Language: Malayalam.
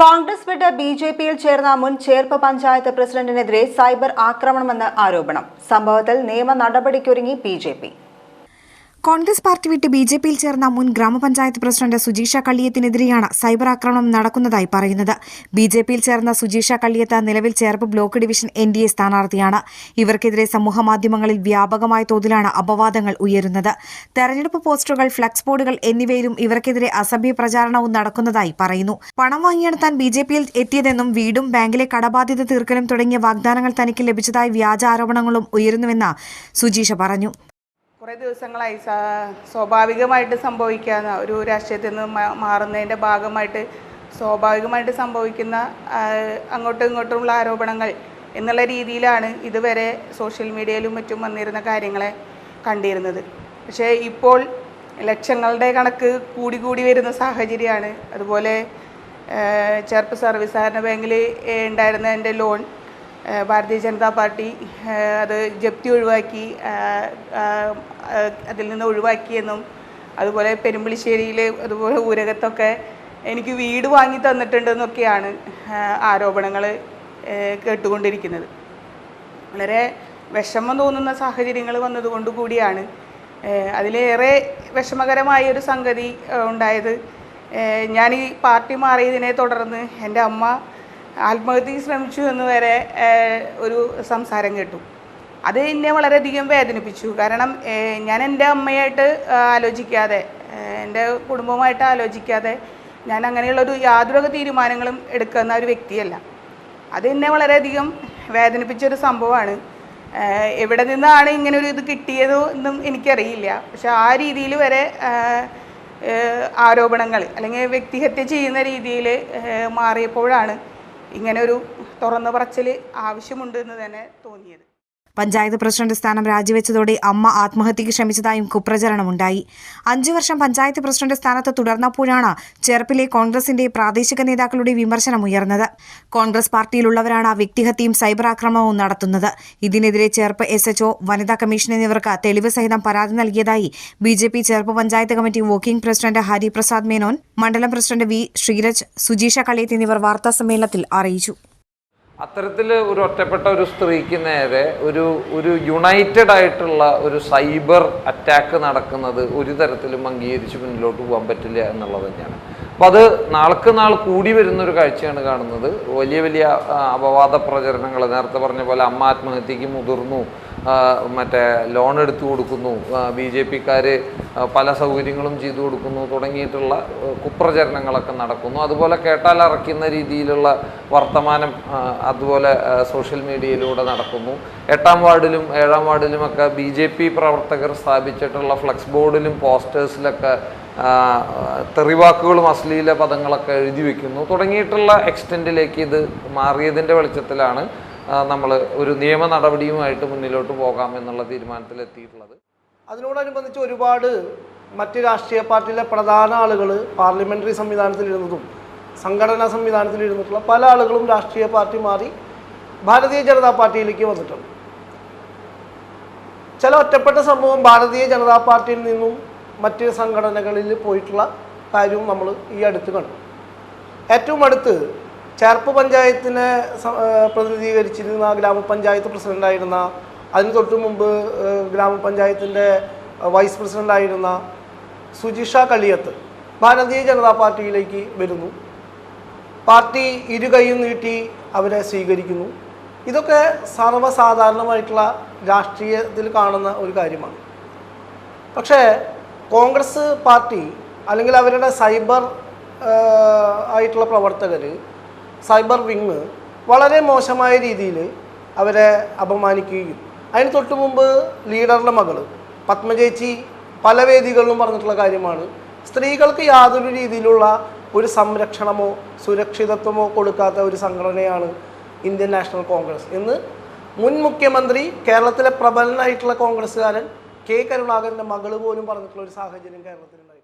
കോൺഗ്രസ് വിട്ട് ബിജെപിയിൽ ചേർന്ന മുൻ ചേർപ്പ് പഞ്ചായത്ത് പ്രസിഡന്റിനെതിരെ സൈബർ ആക്രമണമെന്ന് ആരോപണം. സംഭവത്തിൽ നിയമ നടപടിക്കൊരുങ്ങി ബിജെപി. കോൺഗ്രസ് പാർട്ടി വിട്ട് ബിജെപിയിൽ ചേർന്ന മുൻ ഗ്രാമപഞ്ചായത്ത് പ്രസിഡന്റ് സുജീഷ കള്ളിയത്തിനെതിരെയാണ് സൈബർ ആക്രമണം നടക്കുന്നതായി പറയുന്നത്. ബിജെപിയിൽ ചേർന്ന സുജീഷ കള്ളിയത്ത് നിലവിൽ ചേർപ്പ് ബ്ലോക്ക് ഡിവിഷൻ NDA സ്ഥാനാർത്ഥിയാണ്. ഇവർക്കെതിരെ സമൂഹമാധ്യമങ്ങളിൽ വ്യാപകമായ തോതിലാണ് അപവാദങ്ങൾ ഉയരുന്നത്. തെരഞ്ഞെടുപ്പ് പോസ്റ്ററുകൾ, ഫ്ലക്സ് ബോർഡുകൾ എന്നിവയിലും ഇവർക്കെതിരെ അസഭ്യ പ്രചാരണവും നടക്കുന്നതായി പറയുന്നു. പണം വാങ്ങിയാണ് താൻ ബിജെപിയിൽ എത്തിയതെന്നും വീടും ബാങ്കിലെ കടബാധ്യത തീർക്കലും തുടങ്ങിയ വാഗ്ദാനങ്ങൾ തനിക്ക് ലഭിച്ചതായി വ്യാജ ആരോപണങ്ങളും ഉയരുന്നുവെന്ന് സുജീഷ പറഞ്ഞു. കുറേ ദിവസങ്ങളായി സ്വാഭാവികമായിട്ട് സംഭവിക്കാവുന്ന ഒരു രാഷ്ട്രീയത്തിൽ നിന്ന് മാറുന്നതിൻ്റെ ഭാഗമായിട്ട് സ്വാഭാവികമായിട്ട് സംഭവിക്കുന്ന അങ്ങോട്ടും ഇങ്ങോട്ടുമുള്ള ആരോപണങ്ങൾ എന്നുള്ള രീതിയിലാണ് ഇതുവരെ സോഷ്യൽ മീഡിയയിലും മറ്റും വന്നിരുന്ന കാര്യങ്ങളെ കണ്ടിരുന്നത്. പക്ഷേ ഇപ്പോൾ ലക്ഷങ്ങളുടെ കണക്ക് കൂടി വരുന്ന സാഹചര്യമാണ്. അതുപോലെ ചേർപ്പ് സർവീസ് സഹകരണ ബാങ്കിൽ ഉണ്ടായിരുന്ന എൻ്റെ ലോൺ ഭാരതീയ ജനതാ പാർട്ടി അത് ജപ്തി ഒഴിവാക്കി, അതിൽ നിന്ന് ഒഴിവാക്കിയെന്നും അതുപോലെ പെരുമ്പളിശ്ശേരിയിൽ അതുപോലെ ഊരകത്തൊക്കെ എനിക്ക് വീട് വാങ്ങി തന്നിട്ടുണ്ടെന്നൊക്കെയാണ് ആരോപണങ്ങൾ കേട്ടുകൊണ്ടിരിക്കുന്നത്. വളരെ വിഷമം തോന്നുന്ന സാഹചര്യങ്ങൾ വന്നതുകൊണ്ട് കൂടിയാണ്. അതിലേറെ വിഷമകരമായ ഒരു സംഗതി ഉണ്ടായത്, ഞാൻ ഈ പാർട്ടി മാറിയതിനെ തുടർന്ന് എൻ്റെ അമ്മ ആത്മഹത്യക്ക് ശ്രമിച്ചു എന്ന് വരെ ഒരു സംസാരം കേട്ടു. അത് എന്നെ വളരെയധികം വേദനിപ്പിച്ചു. കാരണം ഞാൻ എൻ്റെ അമ്മയായിട്ട് ആലോചിക്കാതെ, എൻ്റെ കുടുംബമായിട്ട് ആലോചിക്കാതെ ഞാൻ അങ്ങനെയുള്ളൊരു യാതൊരു തീരുമാനങ്ങളും എടുക്കുന്ന ഒരു വ്യക്തിയല്ല. അത് എന്നെ വളരെയധികം വേദനിപ്പിച്ചൊരു സംഭവമാണ്. എവിടെ നിന്നാണ് ഇങ്ങനൊരു ഇത് കിട്ടിയത് എന്നും എനിക്കറിയില്ല. പക്ഷെ ആ രീതിയിൽ വരെ ആരോപണങ്ങൾ അല്ലെങ്കിൽ വ്യക്തിഹത്യ ചെയ്യുന്ന രീതിയിൽ മാറിയപ്പോഴാണ് ഇങ്ങനൊരു തുറന്നു പറച്ചിൽ ആവശ്യമുണ്ട് എന്ന് തന്നെ തോന്നിയത്. പഞ്ചായത്ത് പ്രസിഡന്റ് സ്ഥാനം രാജിവെച്ചതോടെ അമ്മ ആത്മഹത്യക്ക് ശ്രമിച്ചതായും കുപ്രചരണമുണ്ടായി. 5 വർഷം പഞ്ചായത്ത് പ്രസിഡന്റ് സ്ഥാനത്ത് തുടർന്നപ്പോഴാണ് ചേർപ്പിലെ കോൺഗ്രസിന്റെ പ്രാദേശിക നേതാക്കളുടെ വിമർശനം ഉയർന്നത്. കോൺഗ്രസ് പാർട്ടിയിലുള്ളവരാണ് വ്യക്തിഹത്യയും സൈബർ ആക്രമണവും നടത്തുന്നത്. ഇതിനെതിരെ ചേർപ്പ് SHO, വനിതാ കമ്മീഷൻ എന്നിവർക്ക് തെളിവ് സഹിതം പരാതി നൽകിയതായി BJP Cherpu panchayat committee working president Hariprasad Menon, മണ്ഡലം പ്രസിഡന്റ് V. ശ്രീരജ്, സുജീഷ കള്ളിയത്ത് എന്നിവർ വാർത്താസമ്മേളനത്തിൽ അറിയിച്ചു. അത്തരത്തിൽ ഒരു ഒറ്റപ്പെട്ട ഒരു സ്ത്രീക്ക് നേരെ ഒരു യുണൈറ്റഡ് ആയിട്ടുള്ള ഒരു സൈബർ അറ്റാക്ക് നടക്കുന്നത് ഒരു തരത്തിലും അംഗീകരിച്ച് മുന്നിലോട്ട് പോകാൻ പറ്റില്ല എന്നുള്ളത് തന്നെയാണ്. അപ്പോൾ അത് നാൾക്ക് നാൾ കൂടി വരുന്നൊരു കാഴ്ചയാണ് കാണുന്നത്. വലിയ അപവാദ പ്രചരണങ്ങൾ, നേരത്തെ പറഞ്ഞ പോലെ അമ്മ ആത്മഹത്യക്ക് മുതിർന്നു, മറ്റേ ലോൺ എടുത്തു കൊടുക്കുന്നു, BJPക്കാർ പല സൗകര്യങ്ങളും ചെയ്തു കൊടുക്കുന്നു തുടങ്ങിയിട്ടുള്ള കുപ്രചരണങ്ങളൊക്കെ നടക്കുന്നു. അതുപോലെ കേട്ടാൽ അറയ്ക്കുന്ന രീതിയിലുള്ള വർത്തമാനം അതുപോലെ സോഷ്യൽ മീഡിയയിലൂടെ നടക്കുന്നു. 8-ാം വാർഡിലും 7-ാം വാർഡിലുമൊക്കെ BJP പ്രവർത്തകർ സ്ഥാപിച്ചിട്ടുള്ള ഫ്ലക്സ് ബോർഡിലും പോസ്റ്റേഴ്സിലൊക്കെ തെറിവാക്കുകളും അശ്ലീല പദങ്ങളൊക്കെ എഴുതി വയ്ക്കുന്നു തുടങ്ങിയിട്ടുള്ള എക്സ്റ്റെൻറ്റിലേക്ക് ഇത് മാറിയതിൻ്റെ വെളിച്ചത്തിലാണ് നമ്മൾ ഒരു നിയമ നടപടിയുമായിട്ട് മുന്നിലോട്ട് പോകാം എന്നുള്ള തീരുമാനത്തിലെത്തിയിട്ടുള്ളത്. അതിനോടനുബന്ധിച്ച് ഒരുപാട് മറ്റ് രാഷ്ട്രീയ പാർട്ടിയിലെ പ്രധാന ആളുകൾ പാർലമെൻ്ററി സംവിധാനത്തിലിരുന്നതും സംഘടനാ സംവിധാനത്തിലിരുന്നിട്ടുള്ള പല ആളുകളും രാഷ്ട്രീയ പാർട്ടി മാറി ഭാരതീയ ജനതാ പാർട്ടിയിലേക്ക് വന്നിട്ടുണ്ട്. ചില ഒറ്റപ്പെട്ട സംഭവം ഭാരതീയ ജനതാ പാർട്ടിയിൽ നിന്നും മറ്റ് സംഘടനകളിൽ പോയിട്ടുള്ള കാര്യവും നമ്മൾ ഈ അടുത്ത് കണ്ടു. ഏറ്റവും അടുത്ത് ചേർപ്പ് പഞ്ചായത്തിനെ പ്രതിനിധീകരിച്ചിരുന്ന ഗ്രാമപഞ്ചായത്ത് പ്രസിഡൻ്റായിരുന്ന, അതിന് തൊട്ടു മുമ്പ് ഗ്രാമപഞ്ചായത്തിൻ്റെ വൈസ് പ്രസിഡൻ്റായിരുന്ന സുജീഷ കള്ളിയത്ത് ഭാരതീയ ജനതാ പാർട്ടിയിലേക്ക് വരുന്നു. പാർട്ടി ഇരുകൈയും നീട്ടി അവരെ സ്വീകരിക്കുന്നു. ഇതൊക്കെ സർവ്വസാധാരണമായിട്ടുള്ള രാഷ്ട്രീയത്തിൽ കാണുന്ന ഒരു കാര്യമാണ്. പക്ഷേ കോൺഗ്രസ് പാർട്ടി അല്ലെങ്കിൽ അവരുടെ സൈബർ ആയിട്ടുള്ള പ്രവർത്തകർ, സൈബർ വിങ് വളരെ മോശമായ രീതിയിൽ അവരെ അപമാനിക്കുകയും, അതിന് തൊട്ട് മുമ്പ് ലീഡറുടെ മകൾ പത്മജേച്ചി പല വേദികളിലും പറഞ്ഞിട്ടുള്ള കാര്യമാണ്, സ്ത്രീകൾക്ക് യാതൊരു രീതിയിലുള്ള ഒരു സംരക്ഷണമോ സുരക്ഷിതത്വമോ കൊടുക്കാത്ത ഒരു സംഘടനയാണ് ഇന്ത്യൻ നാഷണൽ കോൺഗ്രസ് എന്ന് മുൻ മുഖ്യമന്ത്രി, കേരളത്തിലെ പ്രബലനായിട്ടുള്ള കോൺഗ്രസ്സുകാരൻ K. കരുണാകരൻ്റെ മകൾ പോലും പറഞ്ഞിട്ടുള്ള ഒരു സാഹചര്യം കേരളത്തിലുണ്ടായി.